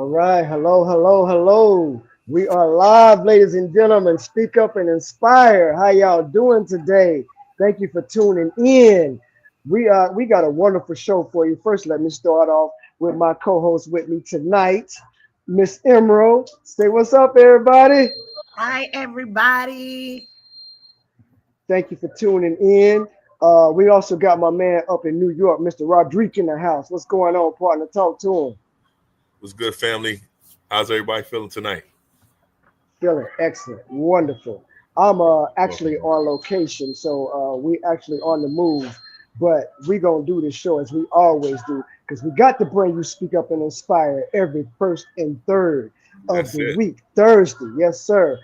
All right. Hello, hello, hello. We are live, ladies and gentlemen. Speak up and inspire. How y'all doing today? Thank you for tuning in. We got a wonderful show for you. First, let me start off with my co-host with me tonight, Miss Emerald. Say what's up, everybody. Hi, everybody. Thank you for tuning in. We also got my man up in New York, Mr. Rodrigue in the house. What's going on, partner? Talk to him. What's good, family? How's everybody feeling tonight? Feeling excellent, wonderful. I'm actually Welcome. on location, so we actually on the move. But we gonna do this show as we always do, because we got to bring you Speak Up and Inspire every first and third of That's the it. week, Thursday. Yes, sir.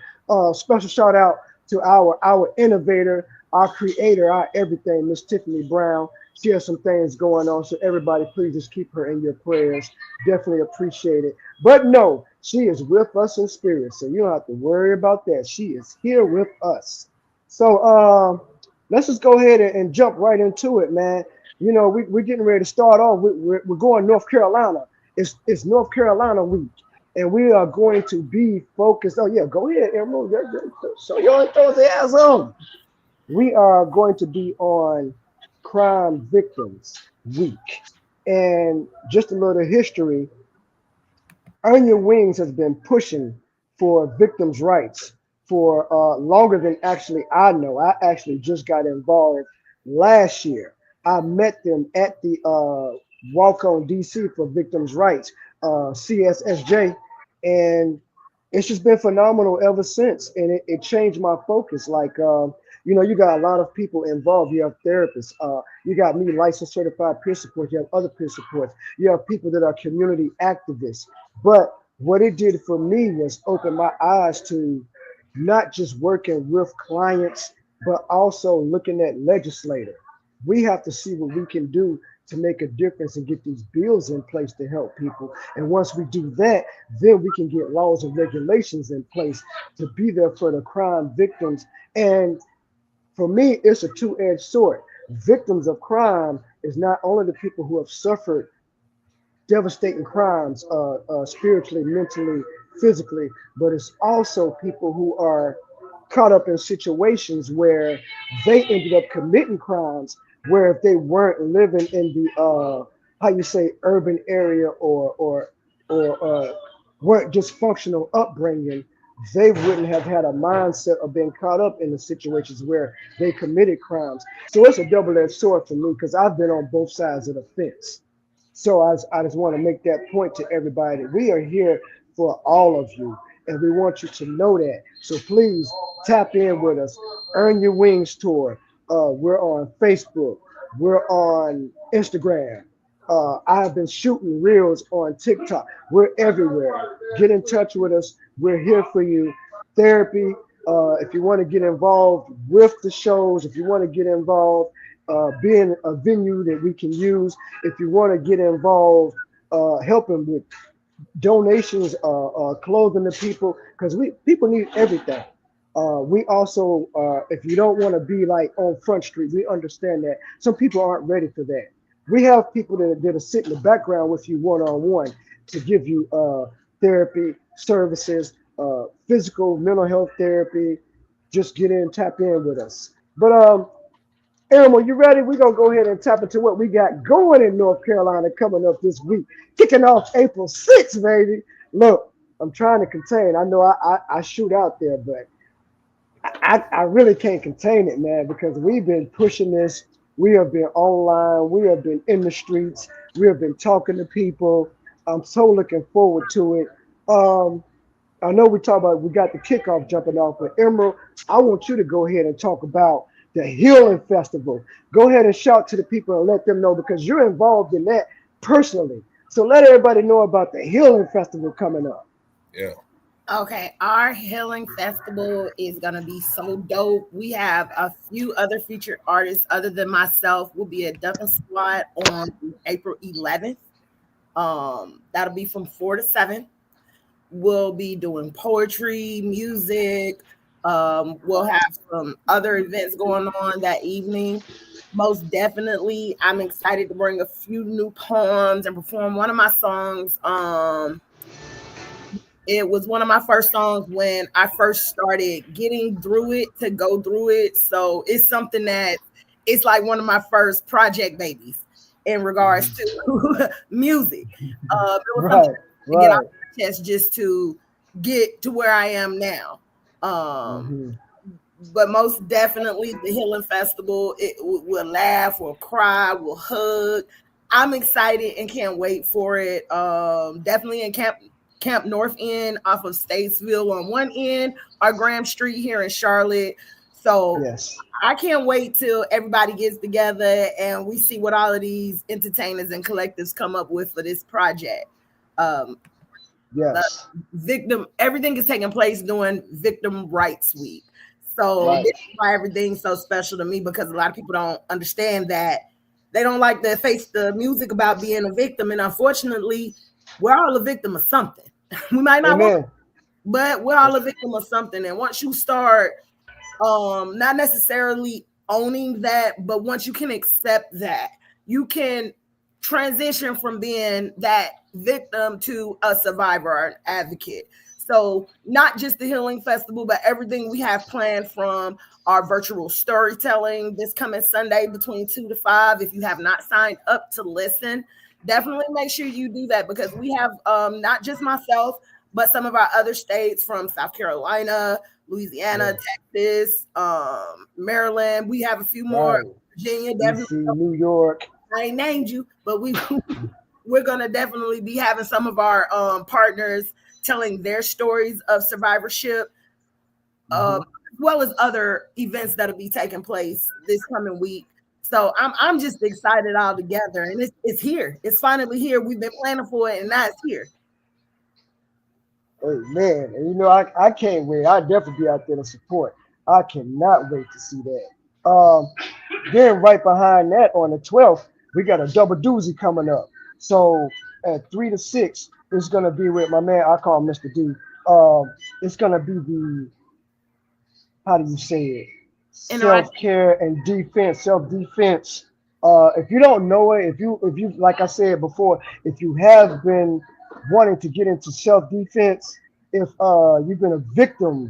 Special shout out to our innovator, our creator, our everything, Miss Tiffany Brown. She has some things going on, so everybody, please just keep her in your prayers. Definitely appreciate it. But no, she is with us in spirit, so you don't have to worry about that. She is here with us. So let's just go ahead and jump right into it, man. You know, we're getting ready to start off. We're going North Carolina. It's North Carolina week, and we are going to be focused. Oh yeah, go ahead, Emerald. Show your enthusiasm. We are going to be on Crime Victims Week, and just a little history. Earn Your Wings has been pushing for victims' rights for longer than actually I know. I actually just got involved last year. I met them at the Walk on DC for Victims' Rights, CSSJ, and it's just been phenomenal ever since. And it changed my focus. Like, you got a lot of people involved. You have therapists. You got me, licensed certified peer support. You have other peer supports. You have people that are community activists. But what it did for me was open my eyes to not just working with clients, but also looking at legislators. We have to see what we can do to make a difference and get these bills in place to help people. And once we do that, then we can get laws and regulations in place to be there for the crime victims. And for me, it's a two-edged sword. Victims of crime is not only the people who have suffered devastating crimes, spiritually, mentally, physically, but it's also people who are caught up in situations where they ended up committing crimes where if they weren't living in the how you say urban area or weren't dysfunctional upbringing, they wouldn't have had a mindset of being caught up in the situations where they committed crimes. So it's a double-edged sword for me because I've been on both sides of the fence. So I just want to make that point to everybody. We are here for all of you, and we want you to know that. So please tap in with us. Earn Your Wings tour. We're on Facebook. We're on Instagram. I've been shooting reels on TikTok. We're everywhere. Get in touch with us. We're here for you. Therapy. If you want to get involved with the shows, if you want to get involved, being a venue that we can use, if you want to get involved, helping with donations, clothing to people, because we people need everything. We also, if you don't want to be like on Front Street, we understand that some people aren't ready for that. We have people that'll sit in the background with you one on one to give you therapy services, physical, mental health therapy. Just get in, tap in with us. But Elmo, you ready? We're gonna go ahead and tap into what we got going in North Carolina coming up this week. Kicking off April 6th, baby. Look, I'm trying to contain. I know I shoot out there, but I really can't contain it, man, because we've been pushing this. We have been online. We have been in the streets. We have been talking to people. I'm so looking forward to it. Um, I know we got the kickoff jumping off, but Emerald, I want you to go ahead and talk about the Healing Festival. Go ahead and shout to the people and let them know because you're involved in that personally. So let everybody know about the Healing Festival coming up. Yeah. Okay, our healing festival is gonna be so dope. We have a few other featured artists other than myself. We'll be at Dumping Squad on April 11th. That'll be from 4 to 7. We'll be doing poetry, music. We'll have some other events going on that evening. Most definitely, I'm excited to bring a few new poems and perform one of my songs. It was one of my first songs when I first started getting through it to go through it. So it's something that it's like one of my first project babies in regards to music. It was something Right, to get off right. my chest just to get to where I am now. Um, Hmm. but most definitely the Healing Festival. We'll laugh, we'll cry, we'll hug. I'm excited and can't wait for it. Definitely in Camp North End off of Statesville on one end, or Graham Street here in Charlotte. So Yes, I can't wait till everybody gets together and we see what all of these entertainers and collectives come up with for this project. Um, yes, Victim, everything is taking place during Victim Rights Week. So right. this is why everything's so special to me, because a lot of people don't understand that. They don't like to face the music about being a victim, and unfortunately we're all a victim of something. We might not want, Amen. but we're all a victim of something. And once you start not necessarily owning that, but once you can accept that, you can transition from being that victim to a survivor or an advocate. So not just the Healing Festival, but everything we have planned, from our virtual storytelling this coming Sunday between 2 to 5. If you have not signed up to listen, definitely make sure you do that, because we have not just myself, but some of our other states from South Carolina, Louisiana, Yeah, Texas, Maryland. We have a few more. right. Virginia, definitely. DC, New York. I ain't named you, but we're gonna definitely be having some of our partners telling their stories of survivorship, Hmm. as well as other events that'll be taking place this coming week. So I'm just excited all together, and it's here. It's finally here. We've been planning for it, and now it's here. Amen. And you know, I can't wait. I'll definitely be out there to support. I cannot wait to see that. Then right behind that on the 12th, we got a double doozy coming up. So at 3 to 6, it's gonna be with my man, I call him Mr. D. It's gonna be the, how do you say it? Interact. Self-care and defense, self-defense. If you don't know it, if you like I said before, if you have been wanting to get into self-defense, if you've been a victim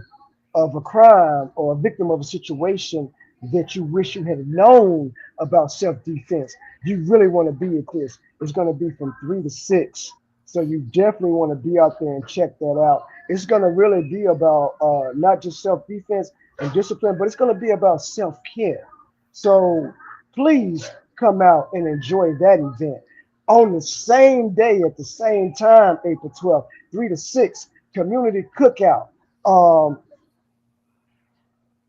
of a crime or a victim of a situation that you wish you had known about self-defense, you really want to be at this. It's going to be from 3 to 6. So you definitely want to be out there and check that out. It's going to really be about not just self-defense and discipline, but it's going to be about self-care. So please come out and enjoy that event. On the same day, at the same time, April 12th, 3 to 6, community cookout. Um,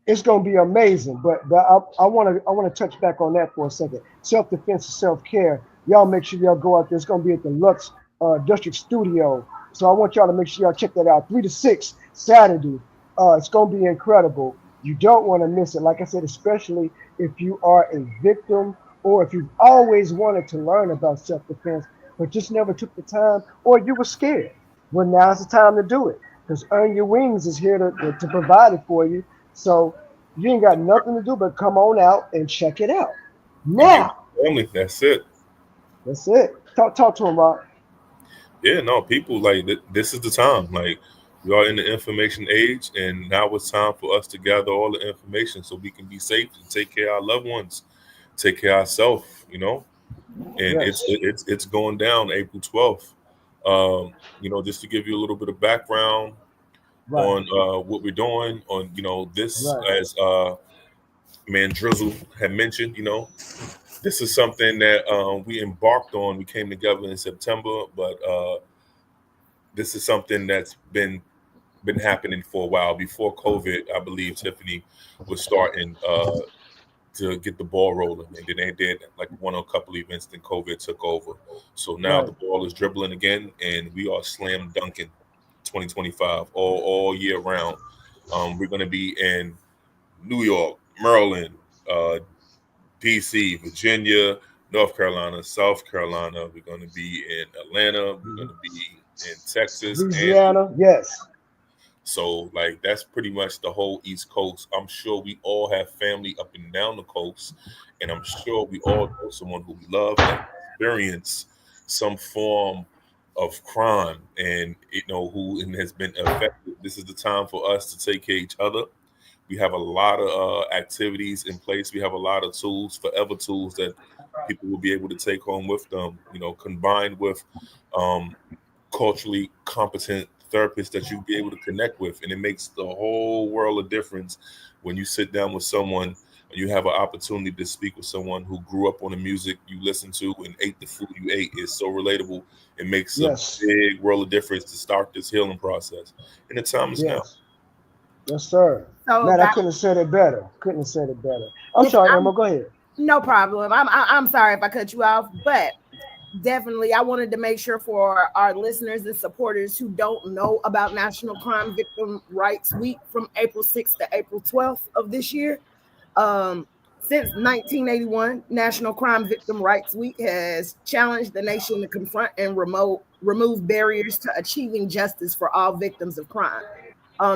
it's going to be amazing. But I want to touch back on that for a second. Self defense and self care. Y'all make sure y'all go out there. It's going to be at the Lux District Studio. So I want y'all to make sure y'all check that out. 3 to 6 Saturday. It's going to be incredible. You don't want to miss it. Like I said, especially if you are a victim, or if you've always wanted to learn about self defense but just never took the time, or you were scared. Well, now's the time to do it, because Earn Your Wings is here to provide it for you. So you ain't got nothing to do but come on out and check it out. And be Now, family. That's it. that's it. Talk to him, Rob. Yeah, no, people like this is the time. Like we are in the information age, and now it's time for us to gather all the information so we can be safe and take care of our loved ones, take care of ourselves. And it's Yes. it's going down April 12th. Just to give you a little bit of background Right. on what we're doing on this, Right. as man Drizzle had mentioned. This is something that we embarked on. We came together in September, but this is something that's been happening for a while. Before COVID, I believe Tiffany was starting to get the ball rolling, and then they did like one or a couple events. Then COVID took over, so now the Right. ball is dribbling again, and we are slam dunking 2025 all year round. We're going to be in New York, Maryland, uh, DC, Virginia, North Carolina, South Carolina. We're going to be in Atlanta. We're going Mhm. to be in Texas, and Louisiana. Yes. so like that's pretty much the whole East Coast. I'm sure we all have family up and down the coast, and I'm sure we all know someone who we love and experience some form of crime, and who has been affected. This is the time for us to take care of each other. We have a lot of activities in place. We have a lot of tools, forever tools that people will be able to take home with them. Combined with um, culturally competent therapists that you'll be able to connect with, and it makes the whole world of difference when you sit down with someone. You have an opportunity to speak with someone who grew up on the music you listen to and ate the food you ate. Is so relatable. It makes a Yes. big world of difference to start this healing process. And the time is now. Yes. Yes, sir. So Man, I guys, couldn't have said it better. Couldn't have said it better. I'm sorry, Emma. Go ahead. no problem. I'm sorry if I cut you off, but definitely I wanted to make sure for our listeners and supporters who don't know about National Crime Victim Rights Week from April 6th to April 12th of this year. Since 1981, National Crime Victim Rights Week has challenged the nation to confront and remove barriers to achieving justice for all victims of crime.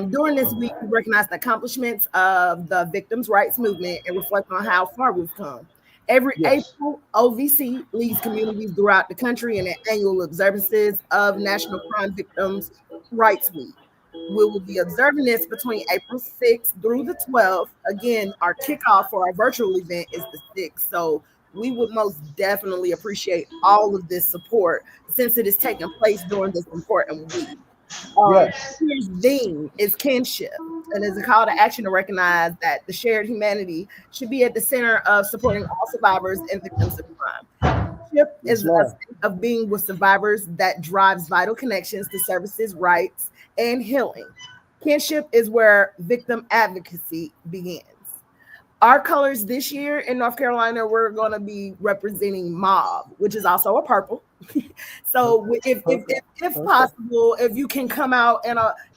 During this week, we recognize the accomplishments of the victims' rights movement and reflect on how far we've come. Every Yes. April, OVC leads communities throughout the country in their annual observances of National Crime Victims Rights Week. We will be observing this between April 6th through the 12th. Again, our kickoff for our virtual event is the 6th. So we would most definitely appreciate all of this support since it is taking place during this important week. Yes. His theme is kinship, and is a call to action to recognize that the shared humanity should be at the center of supporting all survivors and victims of crime. Kinship is a state of being with survivors that drives vital connections to services, rights, and healing. Kinship is where victim advocacy begins. Our colors this year in North Carolina, we're going to be representing mauve, which is also a purple. So if possible, if you can come out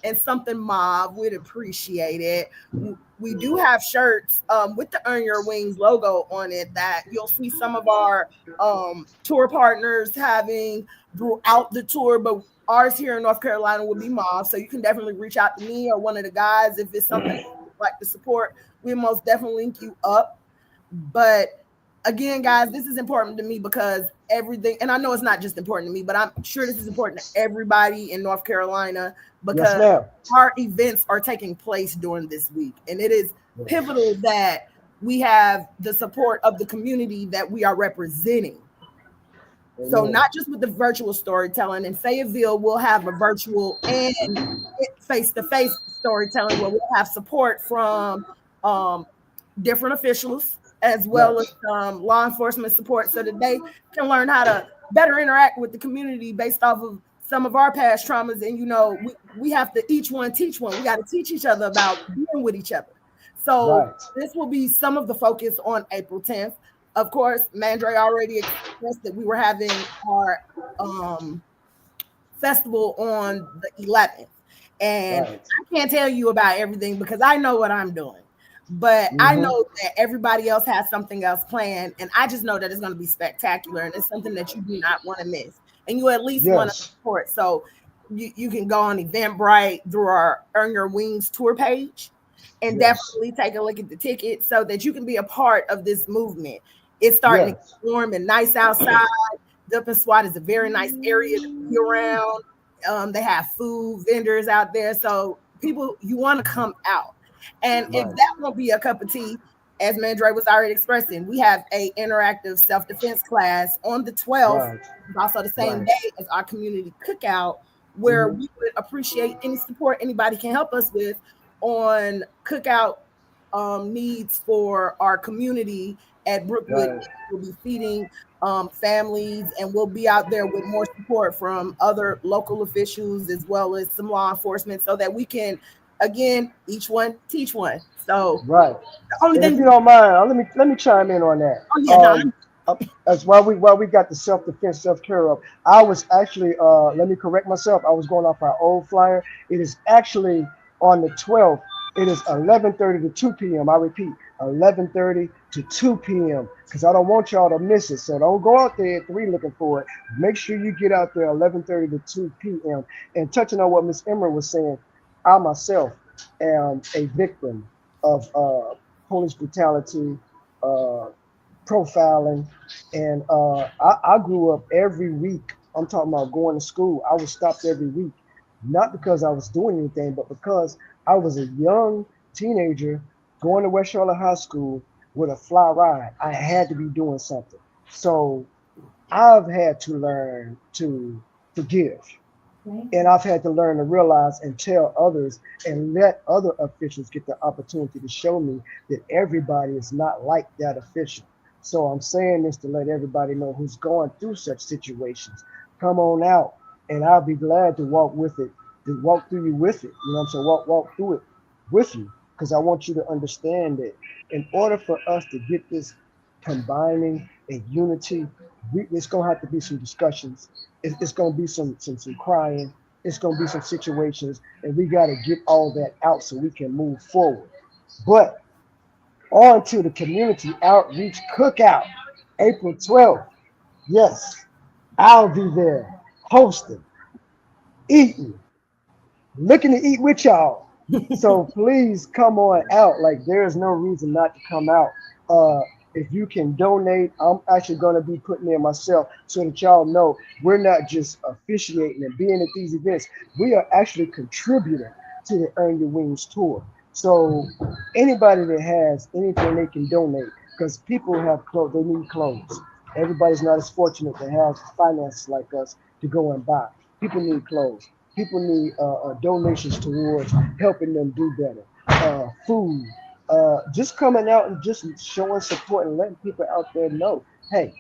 in something mauve, we'd appreciate it. We do have shirts with the Earn Your Wings logo on it that you'll see some of our tour partners having throughout the tour, but ours here in North Carolina will be mauve. So you can definitely reach out to me or one of the guys if it's something you'd like to support. We most definitely link you up. But again, guys, this is important to me because everything, and I know it's not just important to me, but I'm sure this is important to everybody in North Carolina because our events are taking place during this week. And it is pivotal that we have the support of the community that we are representing. So not just with the virtual storytelling. In Fayetteville, we'll have a virtual and face-to-face storytelling where we'll have support from different officials as well as law enforcement support so that they can learn how to better interact with the community based off of some of our past traumas. And, we have to each one teach one. We got to teach each other about dealing with each other. So this will be some of the focus on April 10th. Of course, Mandre already expressed that we were having our festival on the 11th. And I can't tell you about everything because I know what I'm doing. But I know that everybody else has something else planned. And I just know that it's going to be spectacular. And it's something that you do not want to miss. And you at least want to support. So you can go on Eventbrite through our Earn Your Wings tour page and definitely take a look at the ticket so that you can be a part of this movement. It's starting to get warm and nice outside. Dumpin Swat is a very nice area to be around. They have food vendors out there. So people, you want to come out. And if that won't be a cup of tea, as Mandre was already expressing, we have a interactive self-defense class on the 12th. It's also the same day as our community cookout, where we would appreciate any support anybody can help us with on cookout needs for our community at Brookwood. We'll be feeding families, and we'll be out there with more support from other local officials as well as some law enforcement so that we can, again, each one teach one. So the only thing, if you don't mind, let me chime in on that. As while we got the self-defense, self-care up, I was actually let me correct myself. I was going off our old flyer. It is actually on the 12th. It is 11:30 to 2 p.m. I repeat, 11:30 to 2 p.m. because I don't want y'all to miss it. So don't go out there at 3 looking for it. Make sure you get out there 11:30 to 2 p.m. And touching on what Ms. Emmer was saying, I myself am a victim of police brutality, profiling, and I grew up every week I'm talking about going to school. I was stopped every week, not because I was doing anything, but because I was a young teenager going to West Charlotte High School with a fly ride. I had to be doing something. So I've had to learn to forgive. And I've had to learn to realize and tell others and let other officials get the opportunity to show me that everybody is not like that official. So I'm saying this to let everybody know who's going through such situations. Come on out, and I'll be glad to walk with it, to walk through you with it. You know what I'm saying? Walk through it with you, because I want you to understand that in order for us to get this combining and unity, it's gonna have to be some discussions. It's gonna be some crying. It's gonna be some situations, and we got to get all that out so we can move forward. But on to the community outreach cookout, April 12th. Yes, I'll be there hosting, eating, looking to eat with y'all. So please come on out. Like, there is no reason not to come out. Uh, if you can donate, I'm actually going to be putting in myself so that y'all know we're not just officiating and being at these events. We are actually contributing to the Earn Your Wings tour. So anybody that has anything they can donate, because people have clothes, they need clothes. Everybody's not as fortunate to have finances like us to go and buy. People need clothes. People need donations towards helping them do better. Food, just coming out and just showing support and letting people out there know, hey,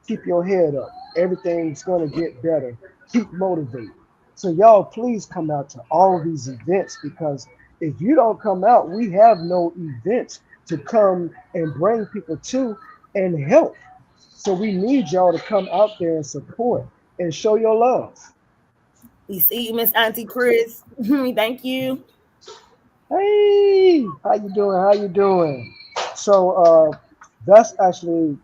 keep your head up. Everything's gonna get better. Keep motivated. So y'all, please come out to all these events, because if you don't come out, we have no events to come and bring people to and help. So we need y'all to come out there and support and show your love. We see you, Miss Auntie Chris. Thank you. Hey, how you doing? How you doing? So that's actually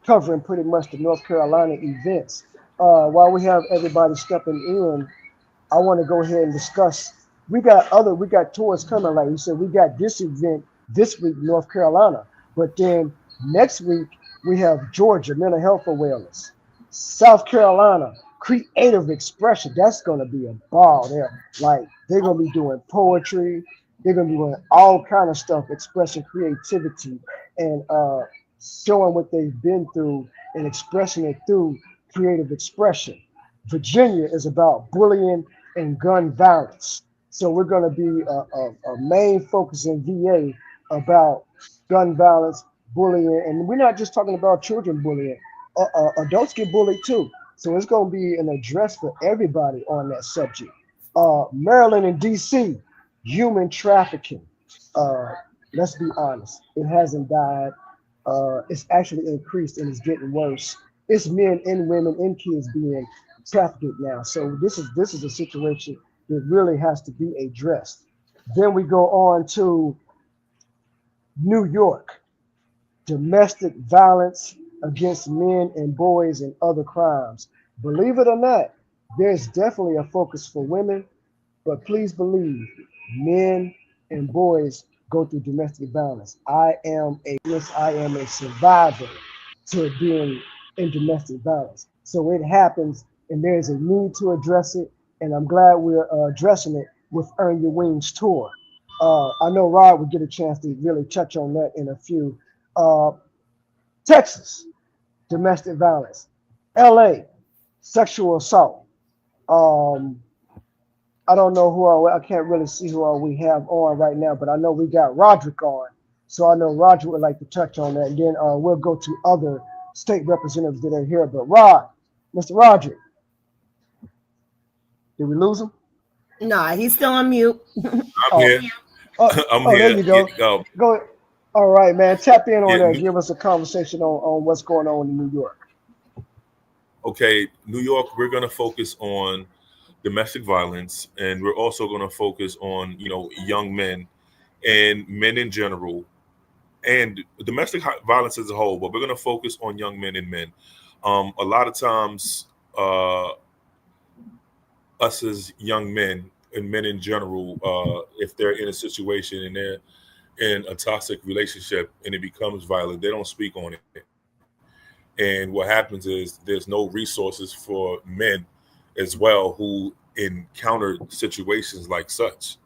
covering pretty much the North Carolina events. While we have everybody stepping in, I want to go ahead and discuss. We got tours coming. Like you said, we got this event this week, North Carolina, but then next week we have Georgia Mental Health Awareness, South Carolina Creative Expression. That's gonna be a ball there. Like, they're gonna be doing poetry. They're gonna be doing all kind of stuff, expressing creativity and showing what they've been through and expressing it through creative expression. Virginia is about bullying and gun violence. So we're going to be a main focus in VA about gun violence, bullying, and we're not just talking about children bullying. Adults get bullied too. So it's going to be an address for everybody on that subject. Maryland and DC, human trafficking. Uh, let's be honest, it hasn't died. It's actually increased and it's getting worse. It's men and women and kids being trafficked now. So this is a situation that really has to be addressed. Then we go on to New York, domestic violence against men and boys and other crimes. Believe it or not, there's definitely a focus for women, but please believe, men and boys go through domestic violence. I am a survivor to being in domestic violence. So it happens, and there's a need to address it, and I'm glad we're addressing it with Earn Your Wings tour. I know Rod will get a chance to really touch on that in a few. Uh, Texas, domestic violence. LA, sexual assault. Um, I don't know I can't really see who all we have on right now, but I know we got Roderick on. So I know Roger would like to touch on that. And then we'll go to other state representatives that are here. But Mr. Roderick, did we lose him? No, he's still on mute. I'm Oh, here. oh, I'm oh, there here. you go. Go. All right, man. Tap in on Yeah, that. Give us a conversation on what's going on in New York. okay, New York, we're going to focus on domestic violence, and we're also going to focus on, young men and men in general, and domestic violence as a whole. But we're going to focus on young men and men. A lot of times, us as young men and men in general, if they're in a situation and they're in a toxic relationship and it becomes violent, they don't speak on it. And what happens is there's no resources for men as well who encounter situations like such,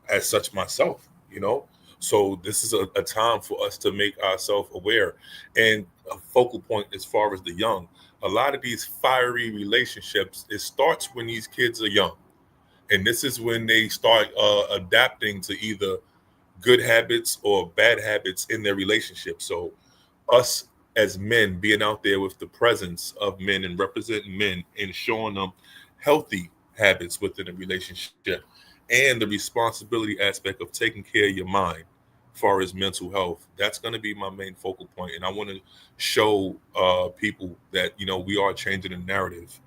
as such myself, you know. So this is a time for us to make ourselves aware, and a focal point as far as the young. A lot of these fiery relationships, it starts when these kids are young, and this is when they start adapting to either good habits or bad habits in their relationship. So us as men being out there with the presence of men and representing men and showing them healthy habits within a relationship, and the responsibility aspect of taking care of your mind as far as mental health, that's going to be my main focal point. And I want to show people that, you know, we are changing the narrative,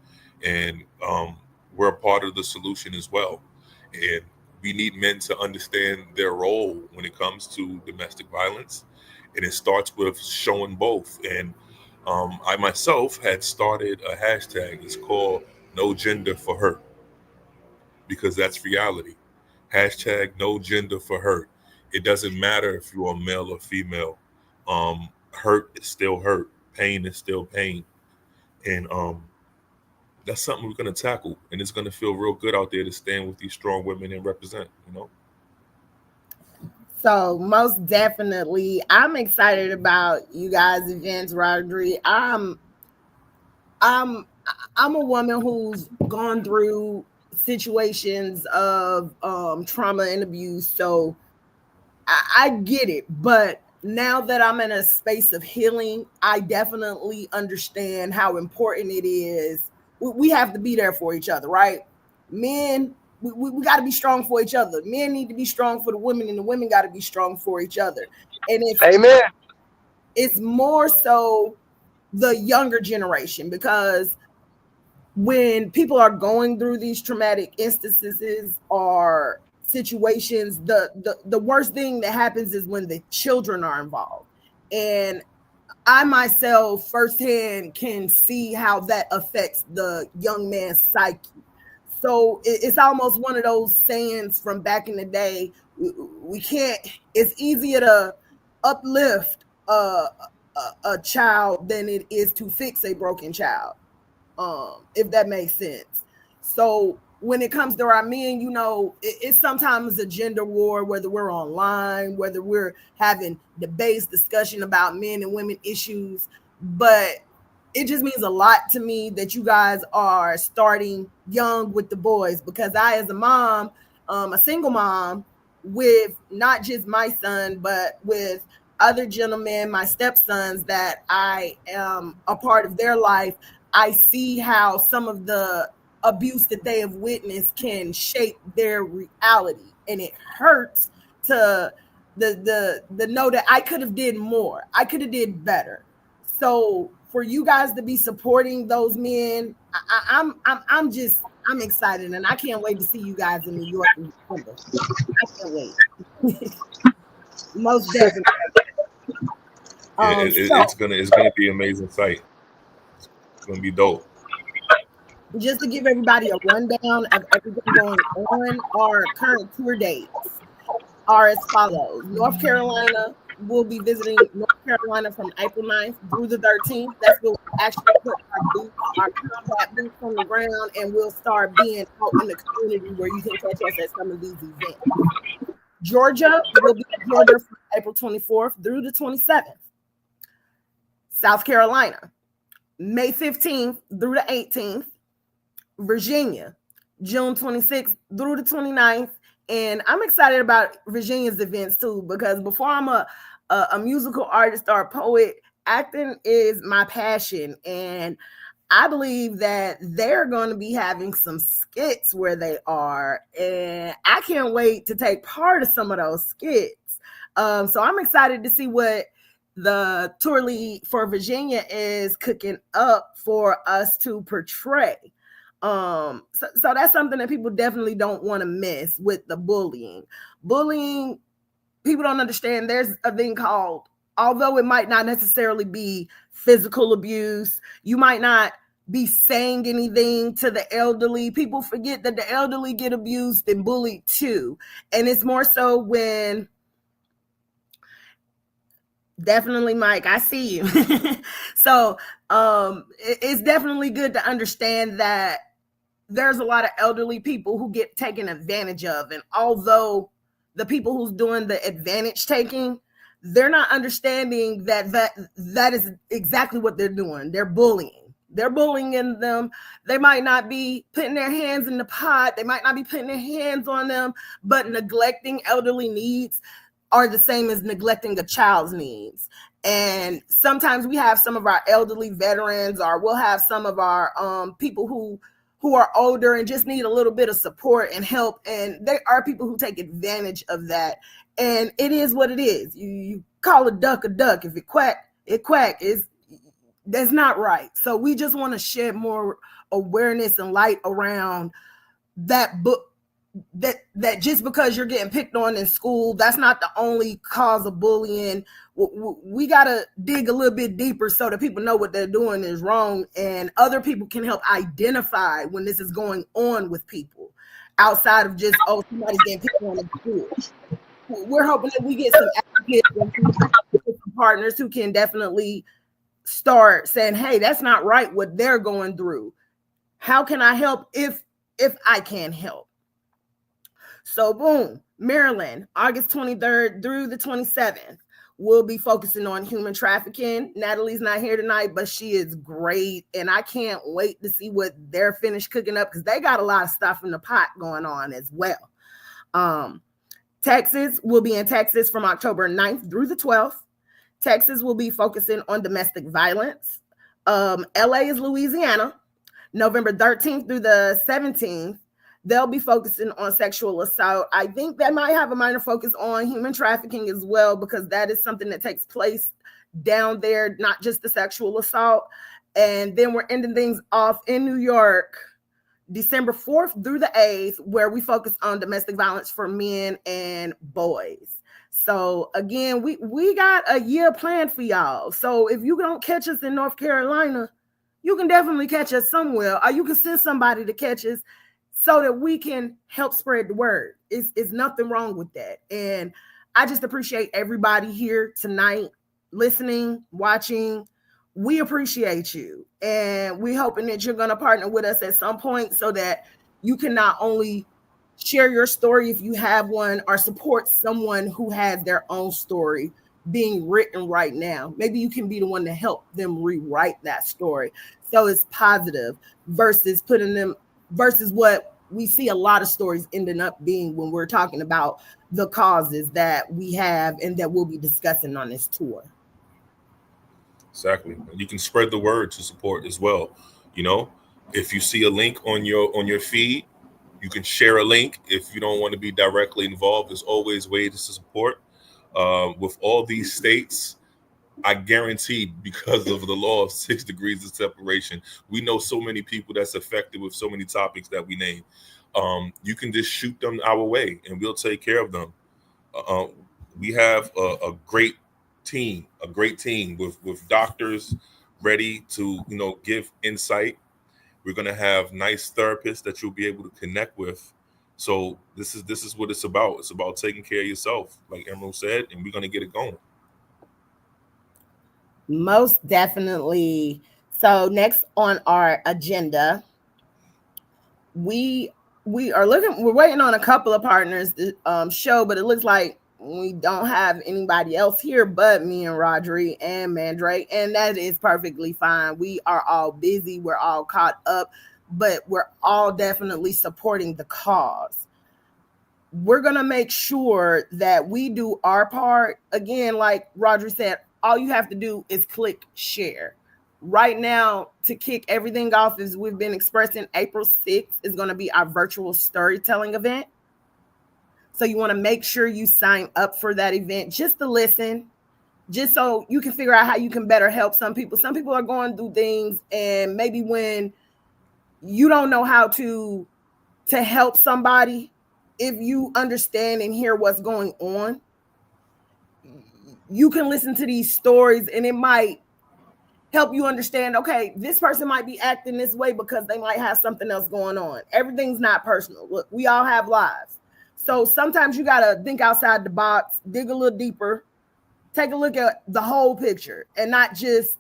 and we're a part of the solution as well. And we need men to understand their role when it comes to domestic violence, and it starts with showing both. And I myself had started a hashtag. It's called No Gender for Hurt, because that's reality. Hashtag No Gender for Hurt. It doesn't matter if you're a male or female. Hurt is still hurt. Pain is still pain. And that's something we're going to tackle. And it's going to feel real good out there to stand with these strong women and represent, you know? So most definitely, I'm excited about you guys' events, Rodri. I'm a woman who's gone through situations of trauma and abuse, so I get it. But now that I'm in a space of healing, I definitely understand how important it is. We have to be there for each other, right? Men, we got to be strong for each other. Men need to be strong for the women, and the women got to be strong for each other. And Amen. it's more so the younger generation, because when people are going through these traumatic instances or situations, the worst thing that happens is when the children are involved. And I myself firsthand can see how that affects the young man's psyche. So it's almost one of those sayings from back in the day. We can't, it's easier to uplift a child than it is to fix a broken child, if that makes sense. So when it comes to our men, you know, it's sometimes a gender war, whether we're online, whether we're having debates, discussion about men and women issues. But it just means a lot to me that you guys are starting young with the boys, because I, as a mom, a single mom with not just my son, but with other gentlemen, my stepsons, that I am a part of their life, I see how some of the abuse that they have witnessed can shape their reality, and it hurts to the know that I could have did more, I could have did better. So for you guys to be supporting those men, I'm excited, and I can't wait to see you guys in New York in December. I can't wait. Most definitely. It's gonna be an amazing sight. It's gonna be dope. Just to give everybody a rundown of everything going on, our current tour dates are as follows. North Carolina, we'll be visiting North Carolina from April 9th through the 13th. That's where we'll actually put our combat boots on the ground, and we'll start being out in the community where you can catch us at some of these events. Georgia, we'll be in Georgia from April 24th through the 27th. South Carolina, May 15th through the 18th. Virginia, June 26th through the 29th. And I'm excited about Virginia's events too, because before I'm a musical artist or a poet, acting is my passion. And I believe that they're going to be having some skits where they are. And I can't wait to take part of some of those skits. So I'm excited to see what the tour lead for Virginia is cooking up for us to portray. So that's something that people definitely don't want to miss with the bullying. Bullying, people don't understand. There's a thing called, although it might not necessarily be physical abuse, you might not be saying anything to the elderly. People forget that the elderly get abused and bullied too. And it's more so when Definitely, Mike. I see you. So it's definitely good to understand that there's a lot of elderly people who get taken advantage of. And although the people who's doing the advantage taking, they're not understanding that is exactly what they're doing. They're bullying. They're bullying them. They might not be putting their hands in the pot. They might not be putting their hands on them, but neglecting elderly needs are the same as neglecting a child's needs. And sometimes we have some of our elderly veterans, or we'll have some of our people who are older and just need a little bit of support and help. And there are people who take advantage of that. And it is what it is. You call a duck a duck. If it quack, it quack. That's not right. So we just want to shed more awareness and light around that book. That just because you're getting picked on in school, that's not the only cause of bullying. We got to dig a little bit deeper so that people know what they're doing is wrong, and other people can help identify when this is going on with people outside of just, oh, somebody's getting picked on in school. We're hoping that we get some advocates and some partners who can definitely start saying, hey, that's not right what they're going through. How can I help if I can help? So boom, Maryland, August 23rd through the 27th, we'll be focusing on human trafficking. Natalie's not here tonight, but she is great. And I can't wait to see what they're finished cooking up, because they got a lot of stuff in the pot going on as well. Texas will be in Texas from October 9th through the 12th. Texas will be focusing on domestic violence. LA is Louisiana, November 13th through the 17th. They'll be focusing on sexual assault. I think they might have a minor focus on human trafficking as well, because that is something that takes place down there, not just the sexual assault. And then we're ending things off in New York, December 4th through the 8th, where we focus on domestic violence for men and boys. So again, we got a year planned for y'all. So if you don't catch us in North Carolina, you can definitely catch us somewhere, or you can send somebody to catch us, so that we can help spread the word. It's nothing wrong with that. And I just appreciate everybody here tonight, listening, watching. We appreciate you. And we're hoping that you're going to partner with us at some point, so that you can not only share your story if you have one, or support someone who has their own story being written right now. Maybe you can be the one to help them rewrite that story, so it's positive, versus what we see a lot of stories ending up being when we're talking about the causes that we have and that we'll be discussing on this tour. Exactly. You can spread the word to support as well. You know, if you see a link on your feed, you can share a link. If you don't want to be directly involved, there's always ways to support. With all these states, I guarantee, because of the law of 6 degrees of separation, we know so many people that's affected with so many topics that we name. You can just shoot them our way, and we'll take care of them. We have a great team with doctors ready to, give insight. We're going to have nice therapists that you'll be able to connect with. So this is what it's about. It's about taking care of yourself, like Emerald said, and we're going to get it going. Most definitely. So next on our agenda, we're waiting on a couple of partners to show, but it looks like we don't have anybody else here but me and Rodri and Mandrake, and that is perfectly fine. We are all busy, we're all caught up, but we're all definitely supporting the cause. We're gonna make sure that we do our part. Again, like Rodri said, all you have to do is click share. Right now, to kick everything off, as we've been expressing, April 6th is going to be our virtual storytelling event. So you want to make sure you sign up for that event just to listen, just so you can figure out how you can better help some people. Some people are going through things, and maybe when you don't know how to help somebody, if you understand and hear what's going on, you can listen to these stories, and it might help you understand, okay, this person might be acting this way because they might have something else going on. Everything's not personal. Look, we all have lives. So sometimes you got to think outside the box, dig a little deeper, take a look at the whole picture and not just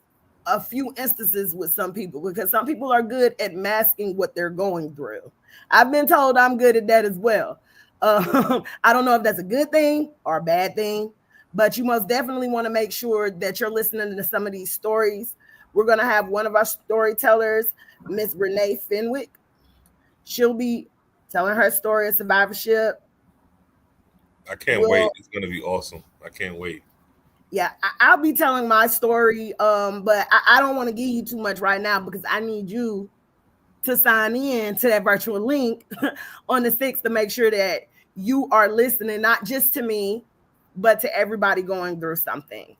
a few instances with some people, because some people are good at masking what they're going through. I've been told I'm good at that as well. I don't know if that's a good thing or a bad thing, but you most definitely want to make sure that you're listening to some of these stories. We're going to have one of our storytellers, Miss Renee Fenwick. She'll be telling her story of survivorship. I can't wait. It's going to be awesome. I can't wait. Yeah, I'll be telling my story, but I don't want to give you too much right now because I need you to sign in to that virtual link on the 6th to make sure that you are listening, not just to me, but to everybody going through something.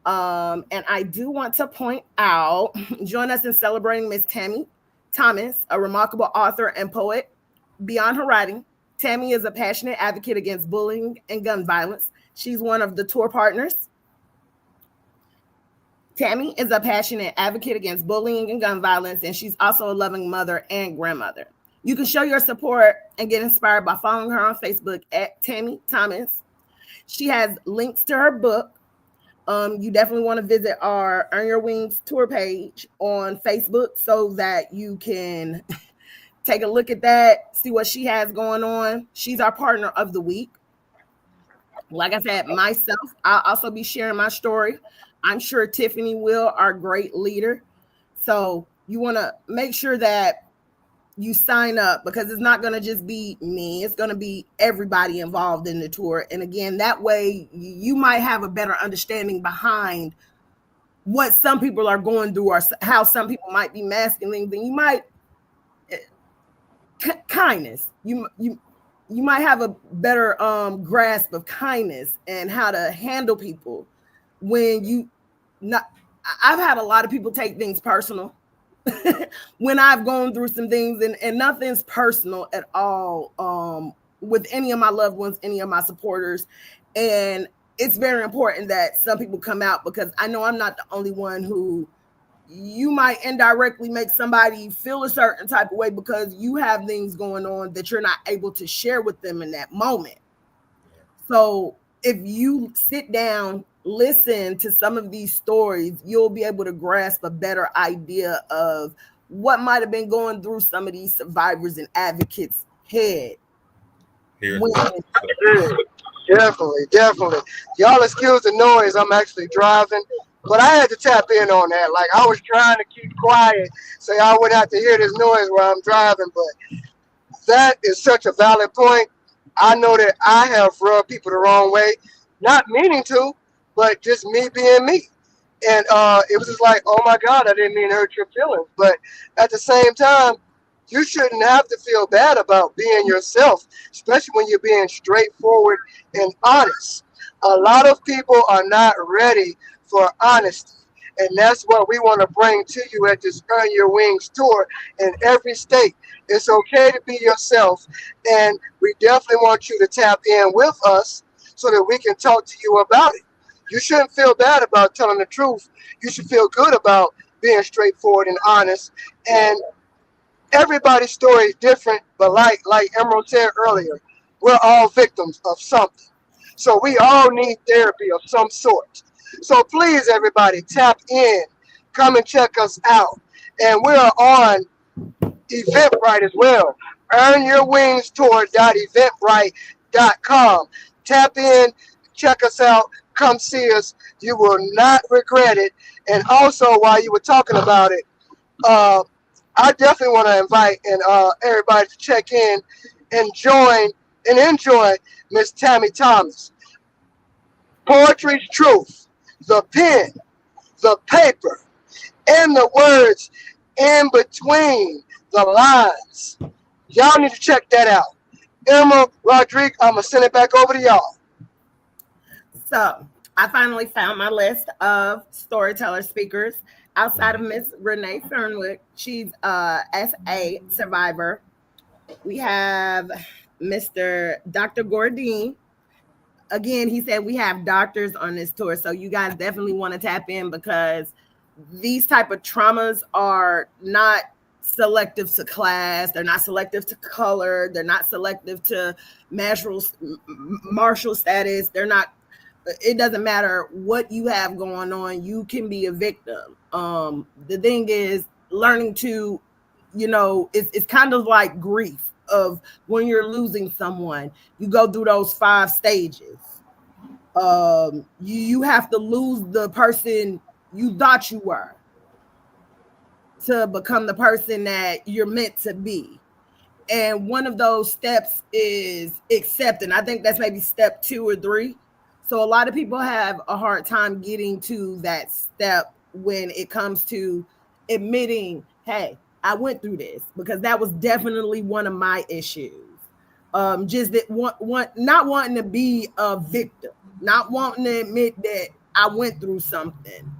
And I do want to point out, join us in celebrating Miss Tammy Thomas, a remarkable author and poet. Beyond her writing, Tammy is a passionate advocate against bullying and gun violence. She's one of the tour partners. Tammy is a passionate advocate against bullying and gun violence, and she's also a loving mother and grandmother. You can show your support and get inspired by following her on Facebook at Tammy Thomas. She has links to her book. You definitely want to visit our Earn Your Wings tour page on Facebook so that you can take a look at that, see what she has going on. She's our partner of the week. Like I said, myself, I'll also be sharing my story. I'm sure Tiffany will, our great leader. So you want to make sure that you sign up, because it's not going to just be me. It's going to be everybody involved in the tour. And again, that way you might have a better understanding behind what some people are going through or how some people might be masking things. And you might, kindness, you might have a better grasp of kindness and how to handle people when you not. I've had a lot of people take things personal when I've gone through some things, and nothing's personal at all with any of my loved ones, any of my supporters. And it's very important that some people come out, because I know I'm not the only one who you might indirectly make somebody feel a certain type of way because you have things going on that you're not able to share with them in that moment. So if you sit down, listen to some of these stories, you'll be able to grasp a better idea of what might have been going through some of these survivors and advocates' head. Definitely. Y'all excuse the noise. I'm actually driving. But I had to tap in on that. Like, I was trying to keep quiet so y'all wouldn't have to hear this noise while I'm driving. But that is such a valid point. I know that I have rubbed people the wrong way, not meaning to, but just me being me. And it was just like, oh my God, I didn't mean to hurt your feelings. But at the same time, you shouldn't have to feel bad about being yourself, especially when you're being straightforward and honest. A lot of people are not ready for honesty. And that's what we want to bring to you at this Earn Your Wings tour in every state. It's okay to be yourself. And we definitely want you to tap in with us so that we can talk to you about it. You shouldn't feel bad about telling the truth. You should feel good about being straightforward and honest. And everybody's story is different, but like Emerald said earlier, we're all victims of something. So we all need therapy of some sort. So please, everybody, tap in. Come and check us out. And we're on Eventbrite as well. EarnYourWingsTour.eventbrite.com. Tap in, check us out, come see us. You will not regret it. And also, while you were talking about it, I definitely want to invite everybody to check in and join and enjoy Miss Tammy Thomas. Poetry's truth, the pen, the paper, and the words in between the lines. Y'all need to check that out. Emma, Rodrigue, I'm going to send it back over to y'all. So I finally found my list of storyteller speakers outside of Miss Renee Fenwick. She's as a survivor. We have Mr. Dr. Gordine. Again, he said we have doctors on this tour, so you guys definitely want to tap in, because these type of traumas are not selective to class. They're not selective to color. They're not selective to martial status. They're not it doesn't matter what you have going on, you can be a victim. The thing is learning to, it's kind of like grief of when you're losing someone. You go through those 5 stages. You have to lose the person you thought you were to become the person that you're meant to be. And one of those steps is accepting. I think that's maybe step 2 or 3. So a lot of people have a hard time getting to that step when it comes to admitting, hey, I went through this, because that was definitely one of my issues. Just that not wanting to be a victim, not wanting to admit that I went through something.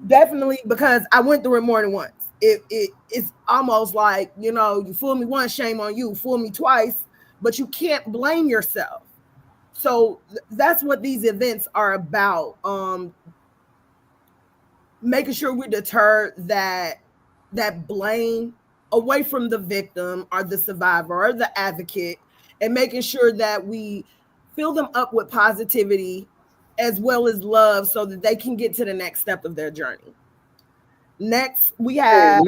Definitely, because I went through it more than once. It's almost like, you fool me once, shame on you. Fool me twice, but you can't blame yourself. So that's what these events are about. Making sure we deter that blame away from the victim or the survivor or the advocate, and making sure that we fill them up with positivity as well as love so that they can get to the next step of their journey. Next, we have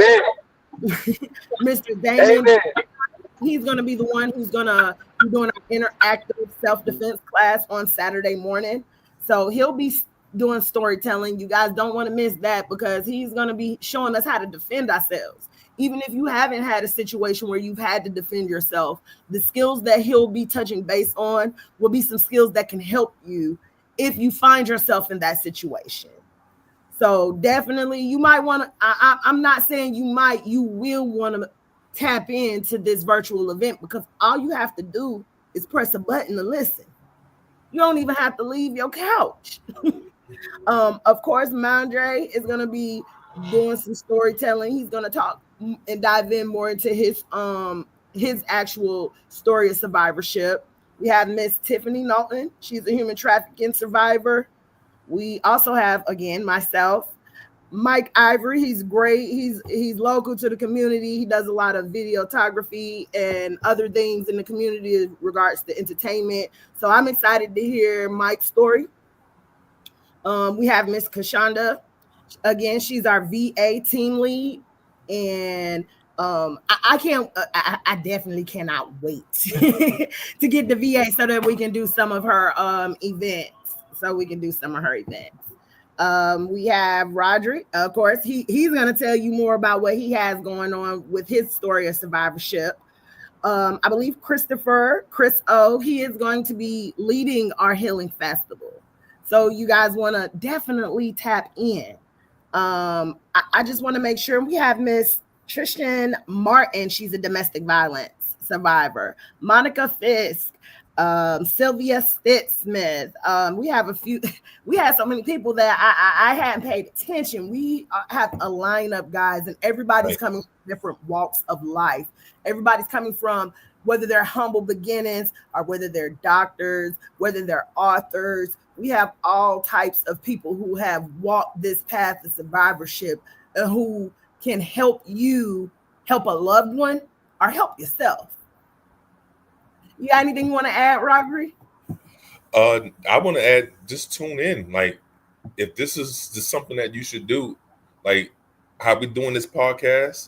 Mr. Damon. Amen. He's going to be the one who's going to be doing an interactive self-defense class on Saturday morning. So he'll be doing storytelling. You guys don't want to miss that, because he's going to be showing us how to defend ourselves. Even if you haven't had a situation where you've had to defend yourself, the skills that he'll be touching base on will be some skills that can help you if you find yourself in that situation. So definitely you might want to, I'm not saying you will want to tap into this virtual event, because all you have to do is press a button to listen. You don't even have to leave your couch. Of course, Mandre is going to be doing some storytelling. He's going to talk and dive in more into his actual story of survivorship. We have Miss Tiffany Knowlton. She's a human trafficking survivor. We also have, again, myself, Mike Ivory. He's great. He's local to the community. He does a lot of videography and other things in the community in regards to entertainment. So I'm excited to hear Mike's story. We have Miss Kashonda. Again, she's our VA team lead. And I definitely cannot wait to get the VA so that we can do some of her events. We have Roderick. Of course, he's going to tell you more about what he has going on with his story of survivorship. I believe Chris O, he is going to be leading our healing festival. So you guys want to definitely tap in. I just want to make sure we have Miss Tristan Martin. She's a domestic violence survivor. Monica Fisk, Sylvia Stitt-Smith. We had so many people that I hadn't paid attention. We have a lineup, guys, and everybody's coming from different walks of life. Everybody's coming from, whether they're humble beginnings or whether they're doctors, whether they're authors. We have all types of people who have walked this path of survivorship and who can help you help a loved one or help yourself. You got anything you want to add, Rodri? I want to add, just tune in. Like, if this is just something that you should do, like how we're doing this podcast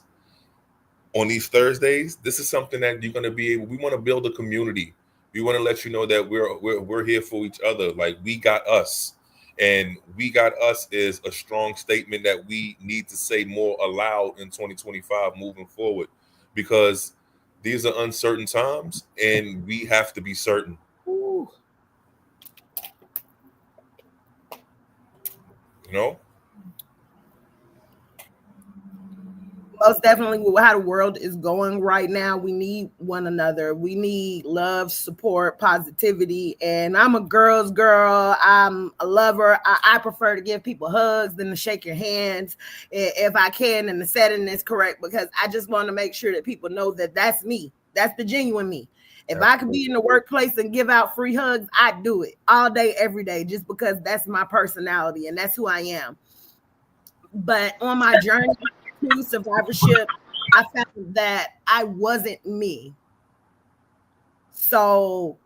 on these Thursdays, this is something that you're going to be able, we want to build a community. We want to let you know that we're here for each other. Like, we got us, and we got us is a strong statement that we need to say more aloud in 2025 moving forward, because these are uncertain times and we have to be certain. Ooh. You know? Most definitely, how the world is going right now, we need one another. We need love, support, positivity. And I'm a girl's girl. I'm a lover. I prefer to give people hugs than to shake your hands if I can, and the setting is correct, because I just want to make sure that people know that that's me. That's the genuine me. If I could be in the workplace and give out free hugs, I'd do it all day, every day, just because that's my personality and that's who I am. But on my journey to survivorship, I found that I wasn't me. So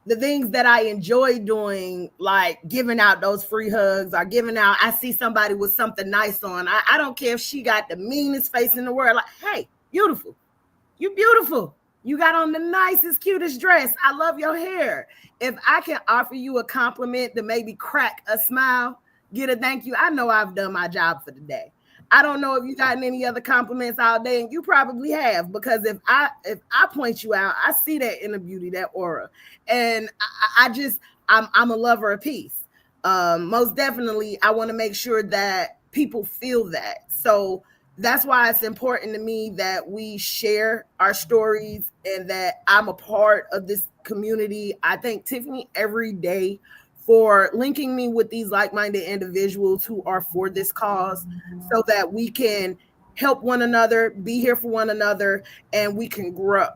the things that I enjoy doing, like giving out those free hugs or giving out, I see somebody with something nice on. I don't care if she got the meanest face in the world. Like, hey, beautiful. You beautiful. You got on the nicest, cutest dress. I love your hair. If I can offer you a compliment to maybe crack a smile, get a thank you, I know I've done my job for the day. I don't know if you gotten any other compliments all day, and you probably have, because if I point you out, I see that inner beauty, that aura, and I'm a lover of peace. Most definitely, I want to make sure that people feel that. So that's why it's important to me that we share our stories and that I'm a part of this community. I thank Tiffany every day for linking me with these like-minded individuals who are for this cause, so that we can help one another, be here for one another, and we can grow.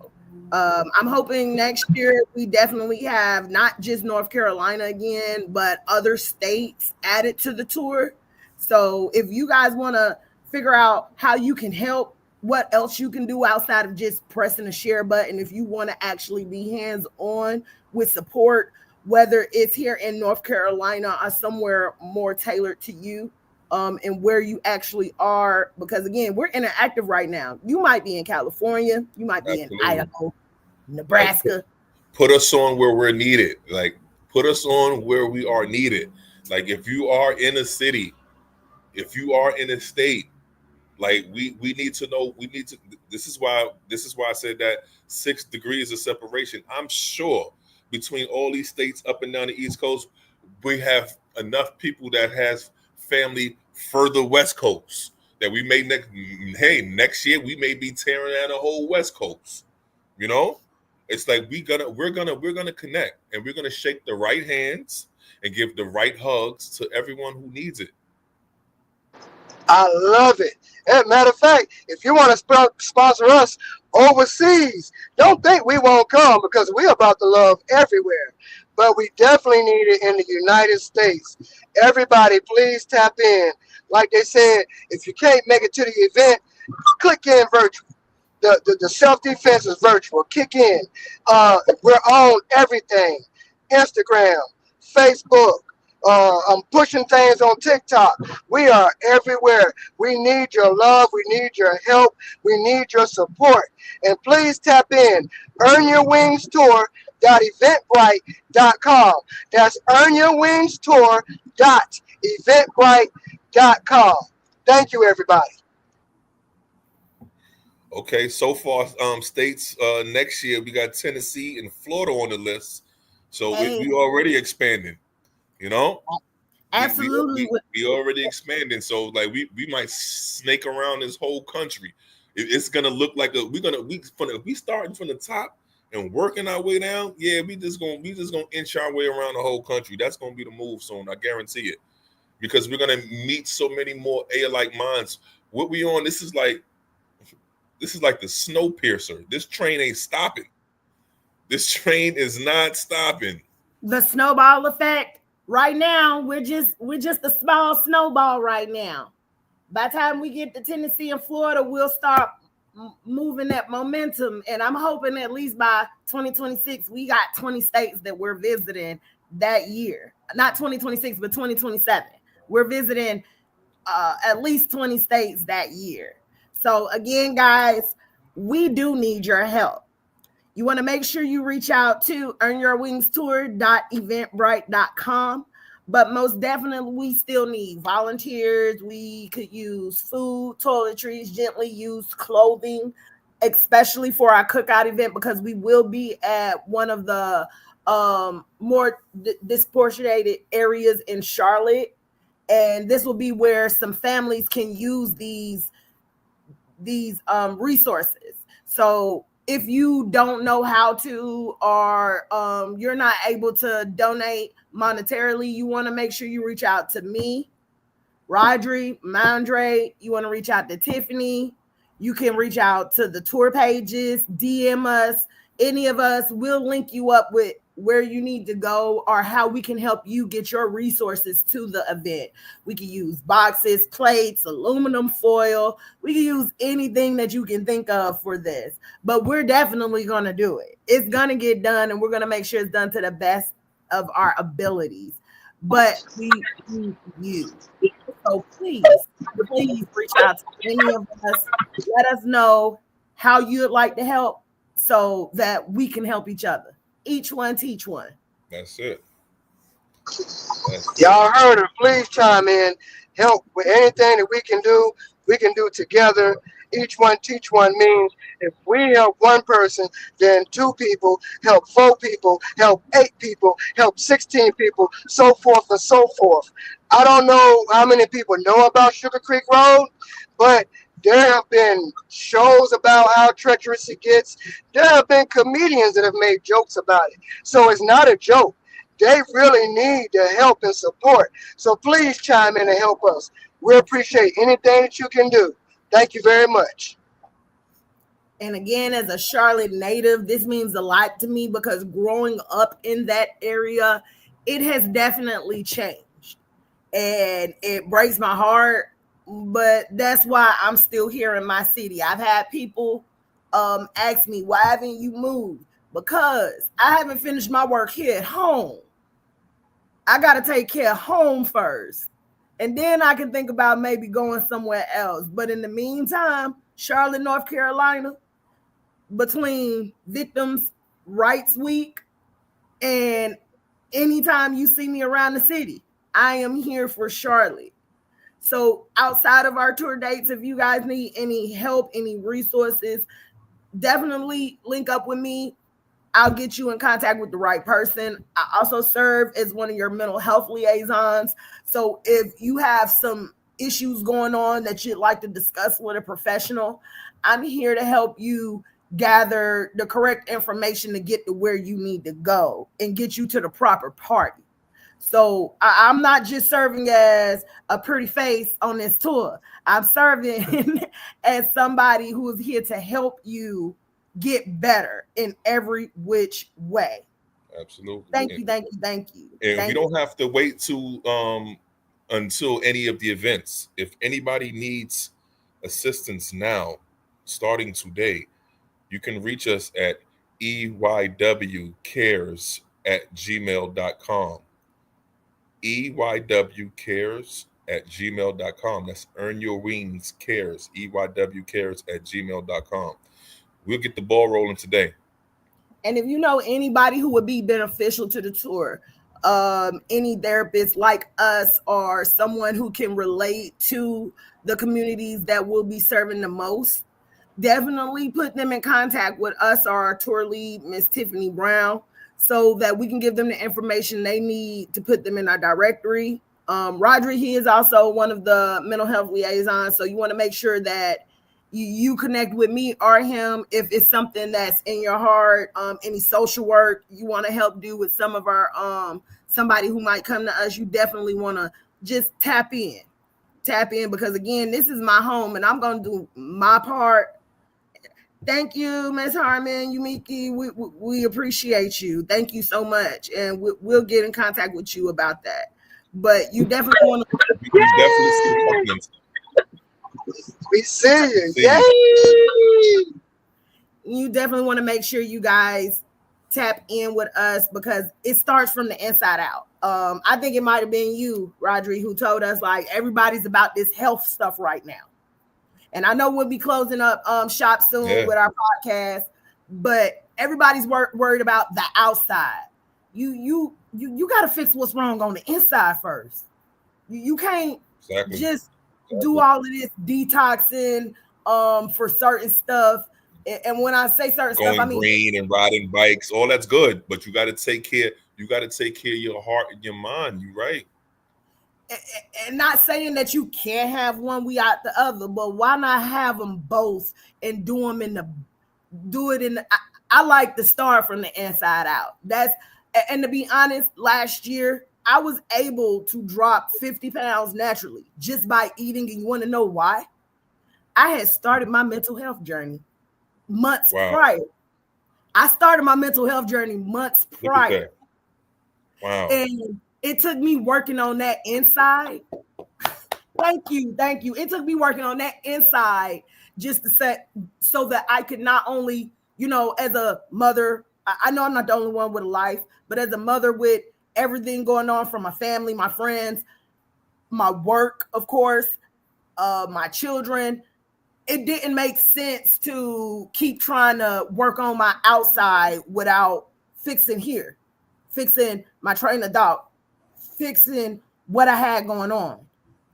I'm hoping next year we definitely have not just North Carolina again, but other states added to the tour. So if you guys want to figure out how you can help, what else you can do outside of just pressing a share button, if you want to actually be hands-on with support, whether it's here in North Carolina or somewhere more tailored to you, and where you actually are, because again, we're interactive right now. You might be in California, you might be in Idaho, Nebraska. Put us on where we're needed. Like, put us on where we are needed. Like, if you are in a city, if you are in a state, like we need to know. We need to. This is why I said that 6 degrees of separation. I'm sure between all these states up and down the East Coast, we have enough people that has family further West Coast that we may next year we may be tearing down the whole West Coast. You know, it's like we're gonna connect, and we're gonna shake the right hands and give the right hugs to everyone who needs it. I love it. As a matter of fact, if you want to sponsor us overseas, don't think we won't come, because we're about to love everywhere. But we definitely need it in the United States. Everybody, please tap in. Like they said, if you can't make it to the event, click in virtual. The self-defense is virtual. Kick in. We're on everything. Instagram, Facebook. I'm pushing things on TikTok. We are everywhere. We need your love. We need your help. We need your support. And please tap in. EarnYourWingsTour.eventbrite.com. That's EarnYourWingsTour.eventbrite.com. Thank you, everybody. Okay, so far, states next year we got Tennessee and Florida on the list, so we already expanding. You know, absolutely, we already expanding. So like we might snake around this whole country. It's gonna look like we starting from the top and working our way down. Yeah, we just gonna inch our way around the whole country. That's gonna be the move soon. I guarantee it, because we're gonna meet so many more like minds. What we on? This is like the Snowpiercer. This train ain't stopping. This train is not stopping. The snowball effect. Right now, we're just a small snowball right now. By the time we get to Tennessee and Florida, we'll start moving that momentum. And I'm hoping at least by 2026, we got 20 states that we're visiting that year. Not 2026, but 2027. We're visiting at least 20 states that year. So again, guys, we do need your help. You want to make sure you reach out to earnyourwingstour.eventbrite.com. But most definitely, we still need volunteers. We could use food, toiletries, gently used clothing, especially for our cookout event, because we will be at one of the more disproportionated areas in Charlotte. And this will be where some families can use these resources. So if you don't know how to, or you're not able to donate monetarily, you want to make sure you reach out to me, Rodri, Mandre. You want to reach out to Tiffany. You can reach out to the tour pages, DM us, any of us. We'll link you up with where you need to go or how we can help you get your resources to the event. We can use boxes, plates, aluminum foil. We can use anything that you can think of for this, but we're definitely going to do it. It's going to get done, and we're going to make sure it's done to the best of our abilities, but we need you. So please reach out to any of us. Let us know how you'd like to help so that we can help each other. Each one teach one. That's it. Y'all heard her. Please chime in. Help with anything that we can do together. Each one teach one means if we help one person, then 2 people help 4 people, help 8 people, help 16 people, so forth and so forth. I don't know how many people know about Sugar Creek Road, but there have been shows about how treacherous it gets. There have been comedians that have made jokes about it. So it's not a joke. They really need the help and support. So please chime in and help us. We appreciate anything that you can do. Thank you very much. And again, as a Charlotte native, this means a lot to me because growing up in that area, it has definitely changed. And it breaks my heart, but that's why I'm still here in my city. I've had people ask me, why haven't you moved? Because I haven't finished my work here at home. I got to take care of home first. And then I can think about maybe going somewhere else. But in the meantime, Charlotte, North Carolina, between Victims' Rights Week and anytime you see me around the city, I am here for Charlotte. So outside of our tour dates, if you guys need any help, any resources, definitely link up with me. I'll get you in contact with the right person. I also serve as one of your mental health liaisons. So if you have some issues going on that you'd like to discuss with a professional, I'm here to help you gather the correct information to get to where you need to go and get you to the proper party. So I'm not just serving as a pretty face on this tour. I'm serving as somebody who is here to help you get better in every which way. Absolutely. Thank you. And we don't have to wait to until any of the events. If anybody needs assistance now, starting today, you can reach us at eywcares@gmail.com. eywcares@gmail.com. That's Earn Your Wings Cares. eywcares@gmail.com. We'll get the ball rolling today. And if you know anybody who would be beneficial to the tour, any therapists like us or someone who can relate to the communities that will be serving the most, definitely put them in contact with us or our tour lead, Miss Tiffany Brown, so that we can give them the information they need to put them in our directory. Rodri, he is also one of the mental health liaisons. So you want to make sure that you connect with me or him if it's something that's in your heart, any social work you want to help do with some of our somebody who might come to us. You definitely want to just tap in because again, this is my home and I'm going to do my part. Thank you, Ms. Harmon, Yumiki. We appreciate you. Thank you so much. And we'll get in contact with you about that. But you definitely want to. We see you. Yay! You definitely want to make sure you guys tap in with us because it starts from the inside out. I think it might have been you, Rodri, who told us like everybody's about this health stuff right now. And I know we'll be closing up shop soon with our podcast, but everybody's worried about the outside. You got to fix what's wrong on the inside first. You can't just do all of this detoxing for certain stuff. And when I say certain stuff, I mean green and riding bikes, all that's good, but you got to take care. You got to take care of your heart and your mind. You right. And not saying that you can't have one without the other, but why not have them both and do it. I like to start from the inside out. And to be honest, last year I was able to drop 50 pounds naturally just by eating. And you want to know why? I had started my mental health journey months prior. I started my mental health journey months Look at prior. that. Wow. And it took me working on that inside. Thank you. It took me working on that inside just to set so that I could not only, as a mother, I know I'm not the only one with a life, but as a mother with everything going on from my family, my friends, my work, of course, my children, it didn't make sense to keep trying to work on my outside without fixing my train of thought, fixing what I had going on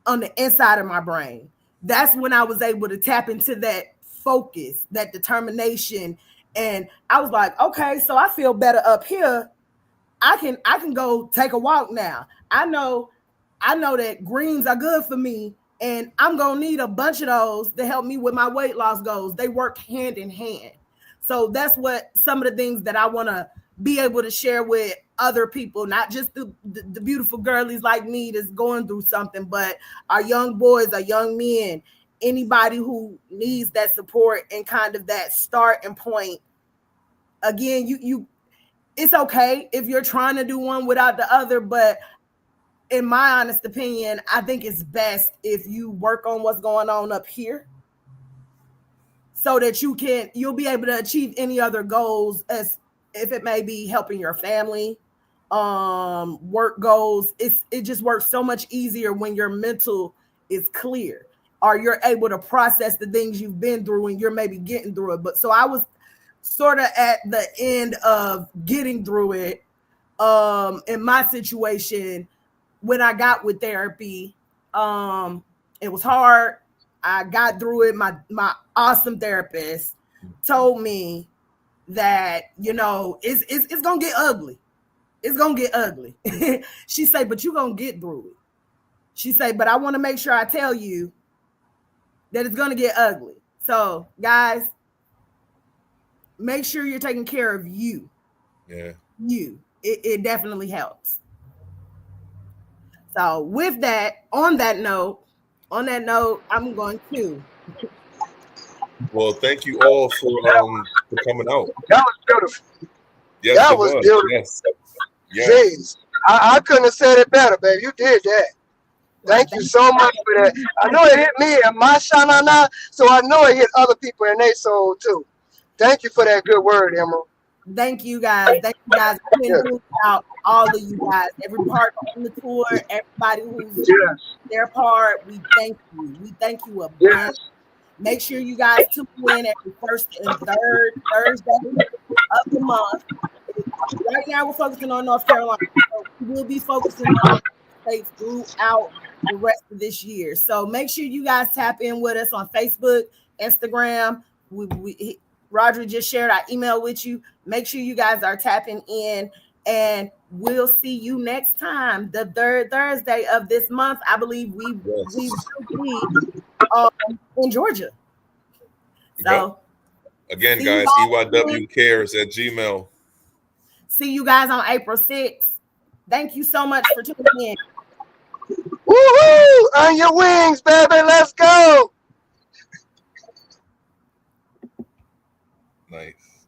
the inside of my brain. That's when I was able to tap into that focus, that determination. And I was like, okay, so I feel better up here. I can go take a walk now. I know that greens are good for me, and I'm gonna need a bunch of those to help me with my weight loss goals. They work hand in hand. So that's what some of the things that I want to be able to share with other people, not just the beautiful girlies like me that's going through something, but our young boys, our young men, anybody who needs that support and kind of that starting point. Again, you it's okay if you're trying to do one without the other, but in my honest opinion, I think it's best if you work on what's going on up here so that you'll be able to achieve any other goals, as if it may be helping your family, work goals. It just works so much easier when your mental is clear, or you're able to process the things you've been through and you're maybe getting through it. But so I was sort of at the end of getting through it in my situation when I got with therapy. It was hard. I got through it. My awesome therapist told me that, it's gonna get ugly. It's gonna get ugly. She said, but you're gonna get through it. She said, but I want to make sure I tell you that it's gonna get ugly. So guys, make sure you're taking care of you. Yeah. It definitely helps. So with that, on that note, I'm going to. Well, thank you all for coming out. That was beautiful. Yes, That it was beautiful. Yes. Jeez. I couldn't have said it better, babe. You did that. Thank you so much for that. I know it hit me in my shanana, so I know it hit other people in their soul too. Thank you for that good word, Emerald. Thank you guys. I can't do without all of you guys. Every part on the tour, everybody who's their part, we thank you. We thank you a bunch. Make sure you guys tune in every first and third Thursday of the month. Right now, we're focusing on North Carolina. So we will be focusing on states throughout the rest of this year. So make sure you guys tap in with us on Facebook, Instagram. Roderick just shared our email with you. Make sure you guys are tapping in, and we'll see you next time, the third Thursday of this month. I believe we will be in Georgia. So again, guys, EYWcares@gmail. See you guys on April 6th. Thank you so much for tuning in. Woohoo! On your wings, baby. Let's go. Nice.